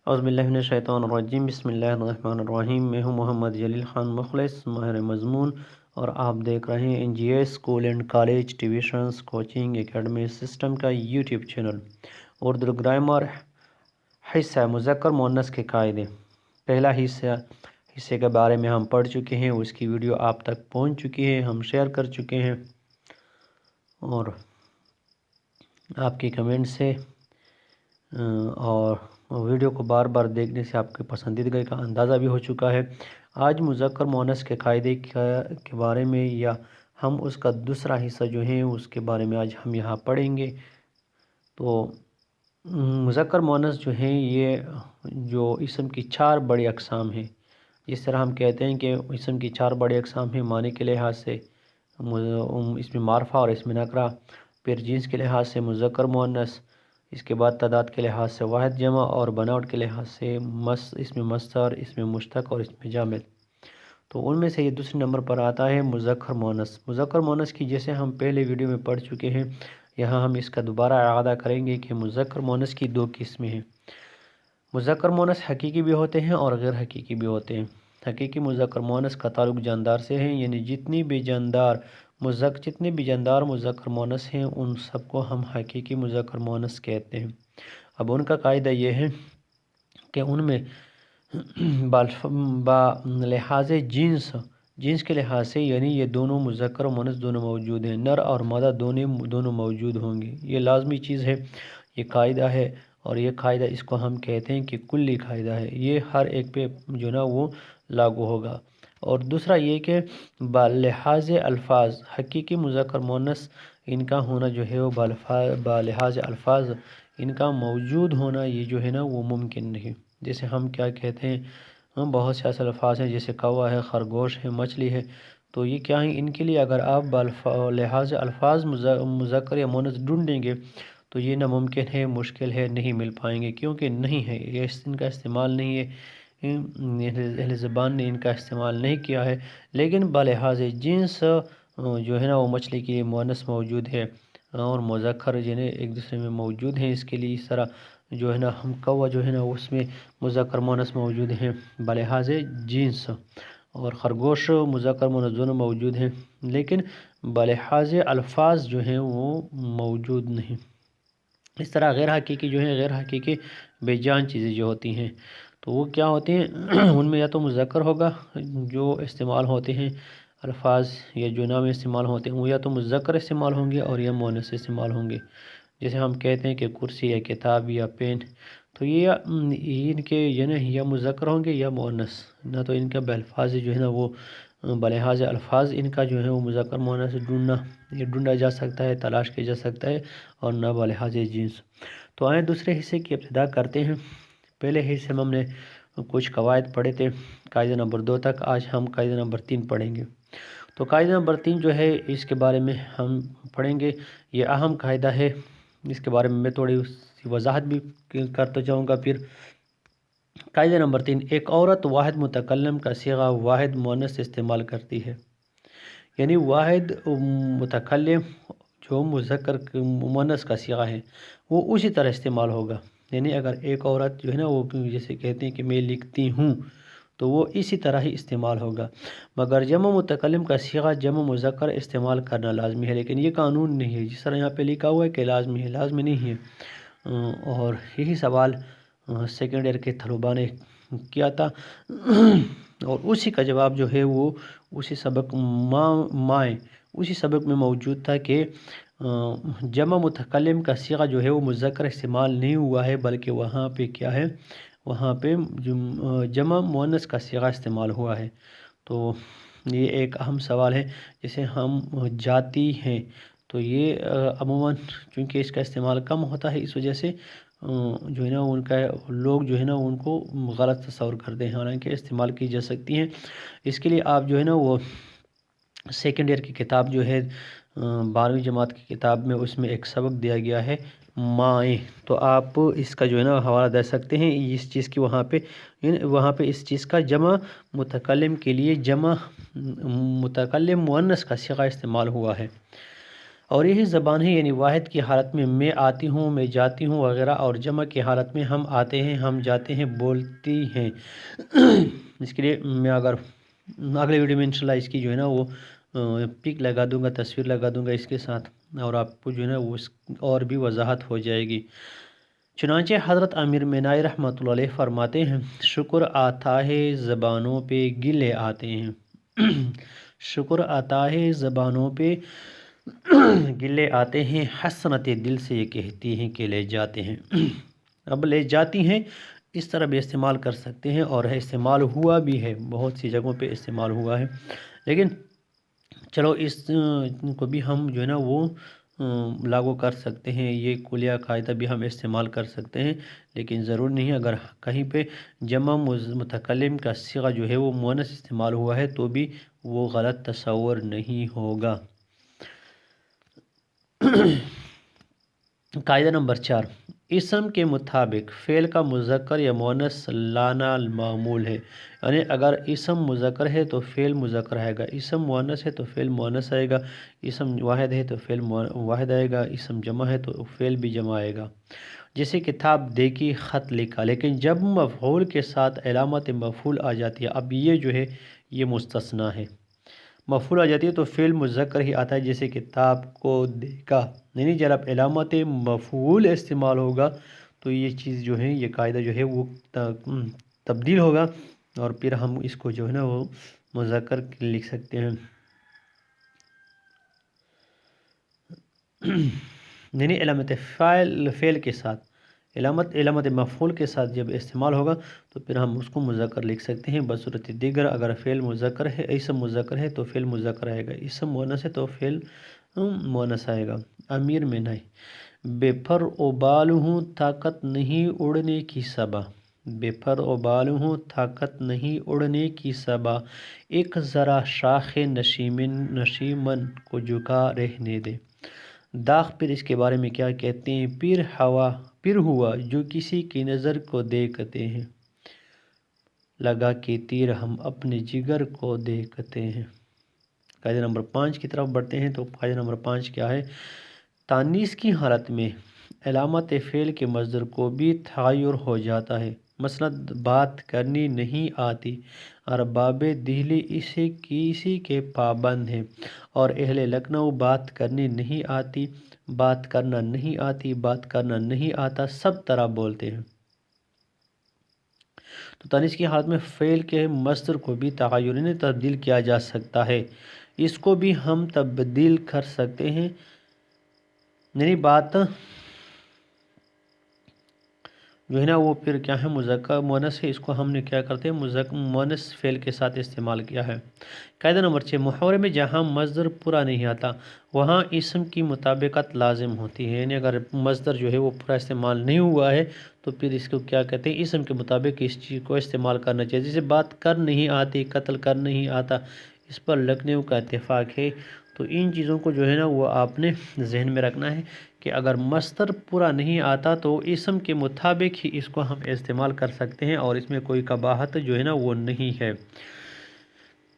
اعوذ باللہ من الشیطان الرجیم، بسم اللہ الرحمن الرحیم۔ میں ہوں محمد جلیل خان مخلص، ماہر مضمون، اور آپ دیکھ رہے ہیں N G S school and college tuitions coaching academy system کا یوٹیوب چینل۔ اردو گرامر حصہ مذکر مؤنث کے قاعدے، پہلا حصے کے بارے میں ہم پڑھ چکے ہیں، اس کی ویڈیو آپ تک پہنچ چکی ہے، ہم شیئر کر چکے ہیں، اور آپ کی کمنٹ سے اور ویڈیو کو بار بار دیکھنے سے آپ کے پسندیدگی کا اندازہ بھی ہو چکا ہے۔ آج مذکر مؤنث کے قاعدے کے بارے میں، یا ہم اس کا دوسرا حصہ جو ہے اس کے بارے میں آج ہم یہاں پڑھیں گے۔ تو مذکر مؤنث جو ہیں یہ جو اسم کی 4 بڑی اقسام ہیں، جس طرح ہم کہتے ہیں کہ اسم کی 4 بڑی اقسام ہیں، معنی کے لحاظ سے اسم معرفہ اور اسم نکرہ، پھر جنس کے لحاظ سے مذکر مؤنث، اس کے بعد تعداد کے لحاظ سے واحد جمع، اور بناوٹ کے لحاظ سے اسم مصدر، اسم مشتق اور اسم جامد۔ تو ان میں سے یہ دوسرے نمبر پر آتا ہے مذکر مؤنث۔ مذکر مؤنث کی جیسے ہم پہلے ویڈیو میں پڑھ چکے ہیں، یہاں ہم اس کا دوبارہ اعادہ کریں گے کہ مذکر مؤنث کی 2 قسمیں ہیں۔ مذکر مؤنث حقیقی بھی ہوتے ہیں اور غیر حقیقی بھی ہوتے ہیں۔ حقیقی مذکر مؤنث کا تعلق جاندار سے ہے، یعنی جتنے بھی جاندار مذکر مؤنث ہیں ان سب کو ہم حقیقی مذکر مؤنث کہتے ہیں۔ اب ان کا قاعدہ یہ ہے کہ ان میں لحاظ جنس کے لحاظ سے، یعنی یہ دونوں مذکر و مؤنث دونوں موجود ہیں، نر اور مادہ دونوں موجود ہوں گے۔ یہ لازمی چیز ہے، یہ قاعدہ ہے، اور یہ قاعدہ اس کو ہم کہتے ہیں کہ کلی قاعدہ ہے، یہ ہر ایک پہ جو نا وہ لاگو ہوگا۔ اور دوسرا یہ کہ بلحاظ الفاظ حقیقی مذکر مؤنث ان کا ہونا جو ہے وہ بلحاظ الفاظ ان کا موجود ہونا یہ جو ہے نا وہ ممکن نہیں۔ جیسے ہم کیا کہتے ہیں، بہت سے ایسے الفاظ ہیں جیسے کوا ہے، خرگوش ہے، مچھلی ہے، تو یہ کیا ہیں، ان کے لیے اگر آپ لحاظ الفاظ مذکر یا مؤنث ڈھونڈیں گے تو یہ ناممکن ہے، مشکل ہے، نہیں مل پائیں گے، کیونکہ نہیں ہے، یہ ان کا استعمال نہیں ہے، اہل زبان نے ان کا استعمال نہیں کیا ہے۔ لیکن بلحاظ جنس جو ہے نا وہ مچھلی کے لیے مؤنث موجود ہے، اور مذکر جنہیں ایک دوسرے میں موجود ہیں، اس کے لیے اس طرح جو ہے نا ہم کوا جو ہے نا اس میں مذکر مؤنث موجود ہیں بلحاظ جنس، اور خرگوش مذکر مؤنث دونوں موجود ہیں، لیکن بلحاظ الفاظ جو ہیں وہ موجود نہیں۔ اس طرح غیر حقیقی جو ہیں، غیر حقیقی بے جان چیزیں جو ہوتی ہیں تو وہ کیا ہوتے ہیں، ان میں یا تو مذکر ہوگا جو استعمال ہوتے ہیں الفاظ، یا جو نام استعمال ہوتے ہیں وہ یا تو مذکر استعمال ہوں گے اور یا مؤنث استعمال ہوں گے۔ جیسے ہم کہتے ہیں کہ کرسی یا کتاب یا پین، تو یہ ان کے یا مذکر ہوں گے یا مؤنث، نہ تو ان کا بالفاظ جو ہے نا وہ بلحاظ الفاظ ان کا جو ہے وہ مذکر مؤنث ڈھونڈا جا سکتا ہے، تلاش کیا جا سکتا ہے، اور نہ بلحاظ جنس۔ تو آئیں دوسرے حصے کی ابتدا کرتے ہیں۔ پہلے حصے میں ہم نے کچھ قواعد پڑھے تھے قاعدہ نمبر 2 تک، آج ہم قاعدہ نمبر 3 پڑھیں گے۔ تو قاعدہ نمبر 3 جو ہے اس کے بارے میں ہم پڑھیں گے، یہ اہم قاعدہ ہے، اس کے بارے میں تھوڑی وضاحت بھی کرتا جاؤں گا۔ پھر قاعدہ نمبر 3، ایک عورت واحد متکلم کا صیغہ واحد مؤنث استعمال کرتی ہے، یعنی واحد متکلم جو مذکر مؤنث کا صیغہ ہے وہ اسی طرح استعمال ہوگا، یعنی اگر ایک عورت جو ہے نا وہ جیسے کہتے ہیں کہ میں لکھتی ہوں تو وہ اسی طرح ہی استعمال ہوگا، مگر جمع متکلم کا صیغہ جمع مذکر استعمال کرنا لازمی ہے، لیکن یہ قانون نہیں ہے، جس طرح یہاں پہ لکھا ہوا ہے کہ لازمی ہے، لازمی نہیں ہے۔ اور یہی سوال سیکنڈ ایئر کے طلباء نے کیا تھا، اور اسی کا جواب جو ہے وہ اسی سبق میں موجود تھا کہ جمع متکلم کا صیغہ جو ہے وہ مذکر استعمال نہیں ہوا ہے، بلکہ وہاں پہ کیا ہے، وہاں پہ جمع مؤنث کا صیغہ استعمال ہوا ہے۔ تو یہ ایک اہم سوال ہے۔ جیسے ہم جاتی ہیں تو یہ عموماً چونکہ اس کا استعمال کم ہوتا ہے، اس وجہ سے جو ہے نا ان کا لوگ جو ہے نا ان کو غلط تصور کرتے ہیں، حالانکہ استعمال کی جا سکتی ہیں۔ اس کے لیے آپ جو ہے نا وہ سیکنڈ ایئر کی کتاب جو ہے 12ویں جماعت کی کتاب میں، اس میں ایک سبق دیا گیا ہے مائیں، تو آپ اس کا جو ہے نا حوالہ دے سکتے ہیں اس چیز کی، وہاں پہ اس چیز کا جمع متکلم کے لیے جمع متکلم مؤنث کا صیغہ استعمال ہوا ہے۔ اور یہی زبان ہے، یعنی واحد کی حالت میں آتی ہوں، میں جاتی ہوں وغیرہ، اور جمع کی حالت میں ہم آتے ہیں، ہم جاتے ہیں، بولتی ہیں۔ اس کے لیے میں اگر اگلے ویڈیو میں انشاءاللہ اس کی جو ہے نا وہ پک لگا دوں گا، تصویر لگا دوں گا اس کے ساتھ، اور آپ کو جو ہے نا وہ اور بھی وضاحت ہو جائے گی۔ چنانچہ حضرت امیر مینائی رحمۃ اللہ علیہ فرماتے ہیں، شکر آتا ہے زبانوں پہ گلے آتے ہیں۔ شکر آتا ہے زبانوں پہ گلے آتے ہیں، حسرت دل سے یہ کہتی ہیں کہ لے جاتے ہیں۔ اب لے جاتی ہیں اس طرح بھی استعمال کر سکتے ہیں، اور استعمال ہوا بھی ہے، بہت سی جگہوں پہ استعمال ہوا ہے، لیکن چلو اس کو بھی ہم جو ہے نا وہ لاگو کر سکتے ہیں، یہ کلیہ قاعدہ بھی ہم استعمال کر سکتے ہیں، لیکن ضرور نہیں۔ اگر کہیں پہ جمع متکلم کا صیغہ جو ہے وہ مؤنث استعمال ہوا ہے تو بھی وہ غلط تصور نہیں ہوگا۔ قاعدہ نمبر 4، اسم کے مطابق فعل کا مذکر یا مؤنث لانا معمول ہے، یعنی اگر اسم مذکر ہے تو فعل مذکر آئے گا، اسم مؤنث ہے تو فعل مؤنث آئے گا، اسم واحد ہے تو فعل واحد آئے گا، اسم جمع ہے تو فعل بھی جمع آئے گا۔ جیسے کتاب دیکھی، خط لکھا، لیکن جب مفعول کے ساتھ علامت مفعول آ جاتی ہے، اب یہ جو ہے یہ مستثنیٰ ہے، مفعول آ جاتی ہے تو فعل مذکر ہی آتا ہے، جیسے کتاب کو دیکھا، یعنی جب علامت مفعول استعمال ہوگا تو یہ چیز جو ہے، یہ قاعدہ جو ہے وہ تبدیل ہوگا، اور پھر ہم اس کو جو ہے نا وہ مذکر لکھ سکتے ہیں۔ یعنی علامت فعل کے ساتھ علامت مفعول کے ساتھ جب استعمال ہوگا تو پھر ہم اس کو مذکر لکھ سکتے ہیں۔ بصورت دیگر اگر فعل مذکر ہے، اسم مذکر ہے تو فعل مذکر آئے گا، اسم مؤنث ہے تو فعل مؤنث آئے گا۔ امیر مینائی، بے پر و بال ہوں طاقت نہیں اڑنے کی صبا، بے پر و بال ہوں طاقت نہیں اڑنے کی صبا، ایک ذرا شاخ نشیمن کو جھکا رہنے دے۔ داغ پھر اس کے بارے میں کیا کہتے ہیں، پھر ہوا جو کسی کی نظر کو دیکھتے ہیں، لگا کے تیر ہم اپنے جگر کو دیکھتے ہیں۔ قاعدہ نمبر 5 کی طرف بڑھتے ہیں، تو قاعدہ نمبر 5 کیا ہے، تانیث کی حالت میں علامت فعل کے مصدر کو بھی تغیر ہو جاتا ہے، مثلا بات کرنی نہیں آتی، ارباب دہلی اسی کے پابند ہیں، اور اہل لکھنؤ بات کرنی نہیں آتی، بات کرنا نہیں آتی، بات کرنا نہیں آتا، سب طرح بولتے ہیں۔ تو تانیث کی حالت میں فعل کے مصدر کو بھی تغیر تبدیل کیا جا سکتا ہے، اس کو بھی ہم تبدیل کر سکتے ہیں، یعنی بات جو ہے نا وہ پھر کیا ہے مذکر مؤنث ہے، اس کو ہم نے کیا کرتے ہیں مذکر مؤنث فعل کے ساتھ استعمال کیا ہے۔ قاعدہ نمبر 6، محاورے میں جہاں مصدر پورا نہیں آتا وہاں اسم کی مطابقت لازم ہوتی ہے، یعنی اگر مصدر جو ہے وہ پورا استعمال نہیں ہوا ہے تو پھر اس کو کیا کہتے ہیں، اسم کے مطابق اس چیز کو استعمال کرنا چاہیے، جیسے بات کر نہیں آتی، قتل کر نہیں آتا، اس پر لکھنؤ کا اتفاق ہے۔ تو ان چیزوں کو جو ہے نا وہ آپ نے ذہن میں رکھنا ہے کہ اگر مصدر پورا نہیں آتا تو اسم کے مطابق ہی اس کو ہم استعمال کر سکتے ہیں، اور اس میں کوئی قباحت جو ہے نا وہ نہیں ہے۔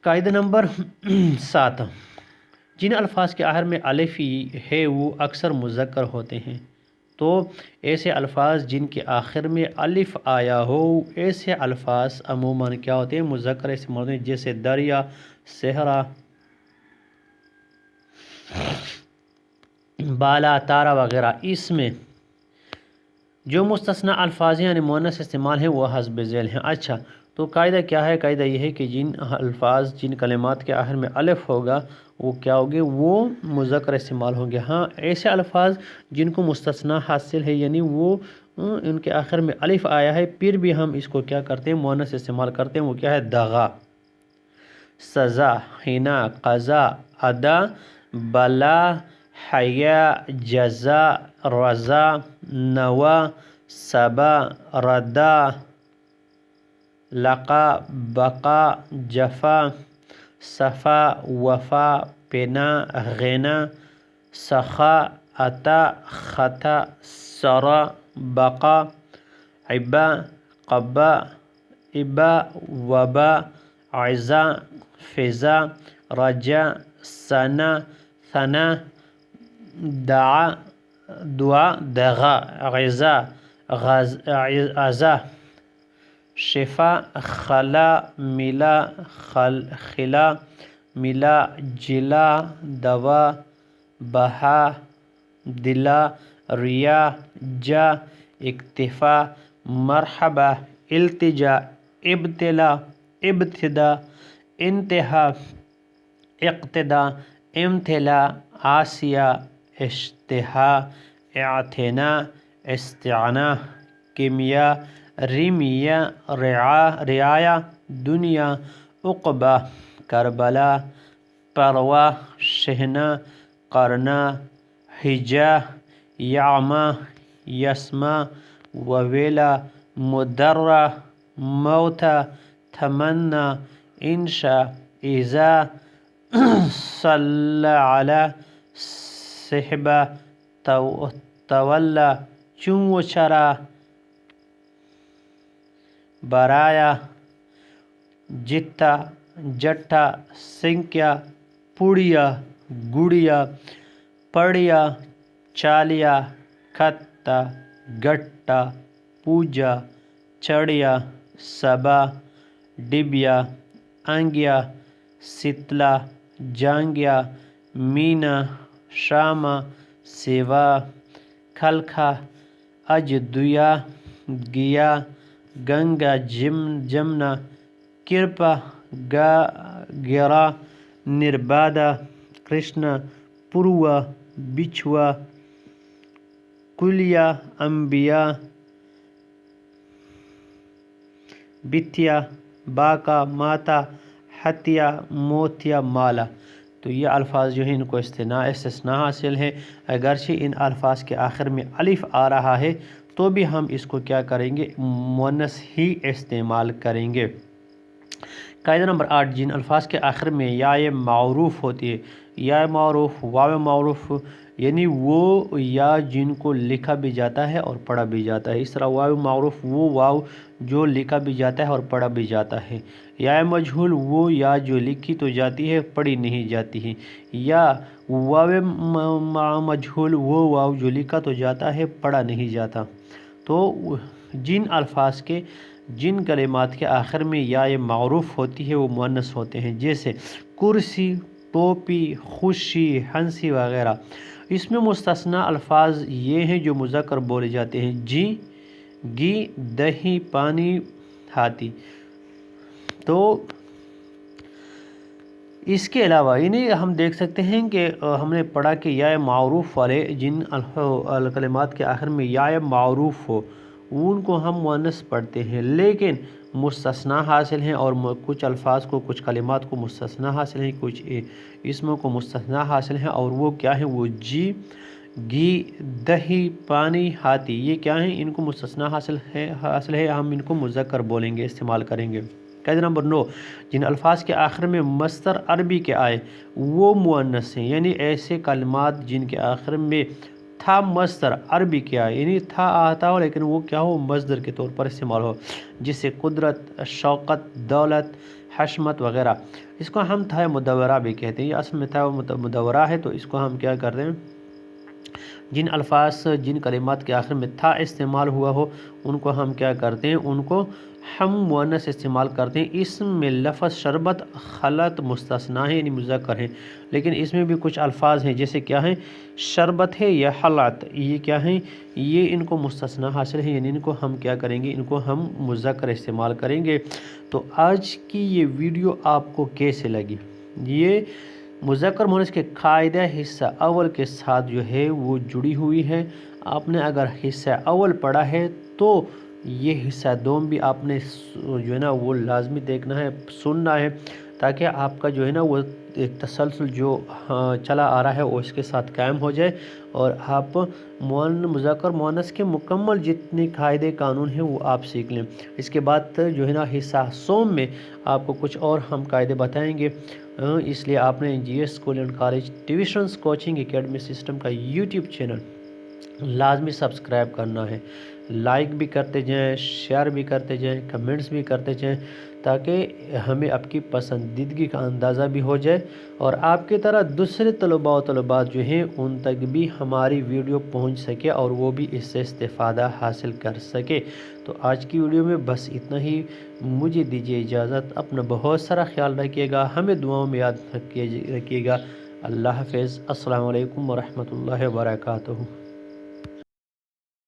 قاعدہ نمبر 7، جن الفاظ کے آخر میں الف ہے وہ اکثر مذکر ہوتے ہیں، تو ایسے الفاظ جن کے آخر میں الف آیا ہو ایسے الفاظ عموماً کیا ہوتے ہیں، مذکر استعمال ہوتے ہیں، جیسے دریا، صحرا، بالا، تارا وغیرہ۔ اس میں جو مستثنی الفاظ ہیں یعنی مؤنث استعمال ہیں وہ حسب ذیل ہیں۔ اچھا، تو قاعدہ کیا ہے، قاعدہ یہ ہے کہ جن الفاظ جن کلمات کے آخر میں الف ہوگا وہ کیا ہوگے، وہ مذکر استعمال ہوں گے۔ ہاں ایسے الفاظ جن کو مستثنی حاصل ہے، یعنی وہ ان کے آخر میں الف آیا ہے، پھر بھی ہم اس کو کیا کرتے ہیں مؤنث استعمال کرتے ہیں، وہ کیا ہے، دغا، سزا، حنا، قضا، ادا، بلا، حیا، جزا، رضا، نوا، سبا، ردا، لقا، بقا، جفا، صفا، وفا، پنا، غنا، سخا، عطا، خطا، سرا، بقا، عبا، قبا، ابا، وبا، عزا، فضا، رجا، ثنا، ثنا، دعا دعا دغا غذا عزا شفا خلا ملا خلا ملا جلا دوا بہا دلا ریا جا اکتفا مرحبا التجا ابتلا ابتدا انتہا اقتدا امتلا آسیہ اشتہا اعتنا استعنا کیمیا ریمیا رعایا دنیا عقبہ کربلا پروا شہنا قرنا حجا یعما یسما وویلا مدرہ موتا تمنا انشا ایزا صلی علی صحبہ تولا چون چرا برایا جتا جٹا سنکیا پڑیا گڑیا پڑیا چالیا کتا گٹا پوجا چڑیا سبا ڈبیا انگیا ستلا جانگیا مینا شاما سیوا کھلکھا اجدیا گیا گنگا جمنا کرپا گرا نربادا کرشنا پوروا بچھوا کلیا انبیا بتیا باکا ماتا ہتیا موتیا مالا۔ تو یہ الفاظ جو ہیں ان کو استثناء حاصل ہے، اگرچہ ان الفاظ کے آخر میں الف آ رہا ہے تو بھی ہم اس کو کیا کریں گے، مؤنث ہی استعمال کریں گے۔ قاعدہ نمبر 8، جن الفاظ کے آخر میں یا معروف ہوتی ہے، یا معروف واو معروف یعنی وہ یا جن کو لکھا بھی جاتا ہے اور پڑھا بھی جاتا ہے۔ اس طرح واو معروف وہ واو جو لکھا بھی جاتا ہے اور پڑھا بھی جاتا ہے۔ یا مجہول وہ یا جو لکھی تو جاتی ہے پڑھی نہیں جاتی ہے۔ یا واو مجہول وہ واو جو لکھا تو جاتا ہے پڑھا نہیں جاتا۔ تو جن الفاظ کے جن کلمات کے آخر میں یا معروف ہوتی ہے وہ مؤنث ہوتے ہیں، جیسے کرسی، ٹوپی، خوشی، ہنسی وغیرہ۔ اس میں مستثنی الفاظ یہ ہیں جو مذکر بولے جاتے ہیں، جی، گھی، دہی، پانی، ہاتھی۔ تو اس کے علاوہ انہیں ہم دیکھ سکتے ہیں کہ ہم نے پڑھا کہ یا معروف والے جن کلمات کے آخر میں یا معروف ہو ان کو ہم مؤنث پڑھتے ہیں، لیکن مستثنی حاصل ہیں اور کچھ الفاظ کو، کچھ کلمات کو مستثنی حاصل ہیں، کچھ اسموں کو مستثنی حاصل ہیں، اور وہ کیا ہیں، وہ جی، گھی، دہی، پانی، ہاتھی، یہ کیا ہیں، ان کو مستثنی حاصل ہے، ہم ان کو مذکر بولیں گے، استعمال کریں گے۔ قاعدہ نمبر 9، جن الفاظ کے آخر میں مصدر عربی کے آئے وہ مؤنث ہیں، یعنی ایسے کلمات جن کے آخر میں تھا مصدر عربی کے آئے، یعنی تھا آتا ہو لیکن وہ کیا ہو، مصدر کے طور پر استعمال ہو، جسے قدرت، شوقت، دولت، حشمت وغیرہ۔ اس کو ہم تھا مدورہ بھی کہتے ہیں، یہ اصل میں تھا مدورہ ہے، تو اس کو ہم کیا کرتے ہیں، جن الفاظ جن کلمات کے آخر میں تھا استعمال ہوا ہو ان کو ہم کیا کرتے ہیں، ان کو ہم مؤنث استعمال کرتے ہیں۔ اسم میں لفظ شربت خلط مستثنی ہے، یعنی مذکر ہے، لیکن اس میں بھی کچھ الفاظ ہیں جیسے کیا ہیں، شربت ہے یا حلت، یہ کیا ہیں، یہ ان کو مستثنی حاصل ہے، یعنی ان کو ہم کیا کریں گے، ان کو ہم مذکر استعمال کریں گے۔ تو آج کی یہ ویڈیو آپ کو کیسے لگی؟ یہ مذکر مؤنث کے قاعدہ حصہ اول کے ساتھ جو ہے وہ جڑی ہوئی ہے۔ آپ نے اگر حصہ اول پڑھا ہے تو یہ حصہ دوم بھی آپ نے جو ہے نا وہ لازمی دیکھنا ہے، سننا ہے، تاکہ آپ کا جو ہے نا وہ ایک تسلسل جو چلا آ رہا ہے وہ اس کے ساتھ قائم ہو جائے، اور آپ مذکر مؤنث کے مکمل جتنے قاعدے قانون ہیں وہ آپ سیکھ لیں۔ اس کے بعد جو ہے نا حصہ سوم میں آپ کو کچھ اور ہم قاعدے بتائیں گے، اس لیے آپ نے G S school and college tuitions coaching academy system کا یوٹیوب چینل لازمی سبسکرائب کرنا ہے۔ لائک بھی کرتے جائیں، شیئر بھی کرتے جائیں، کمنٹس بھی کرتے جائیں، تاکہ ہمیں آپ کی پسندیدگی کا اندازہ بھی ہو جائے اور آپ کی طرح دوسرے طلباء و طلبات جو ہیں ان تک بھی ہماری ویڈیو پہنچ سکے اور وہ بھی اس سے استفادہ حاصل کر سکے۔ تو آج کی ویڈیو میں بس اتنا ہی، مجھے دیجیے اجازت، اپنا بہت سارا خیال رکھیے گا، ہمیں دعاؤں میں یاد رکھیے گا۔ اللہ حافظ، السلام علیکم ورحمۃ اللہ وبرکاتہ۔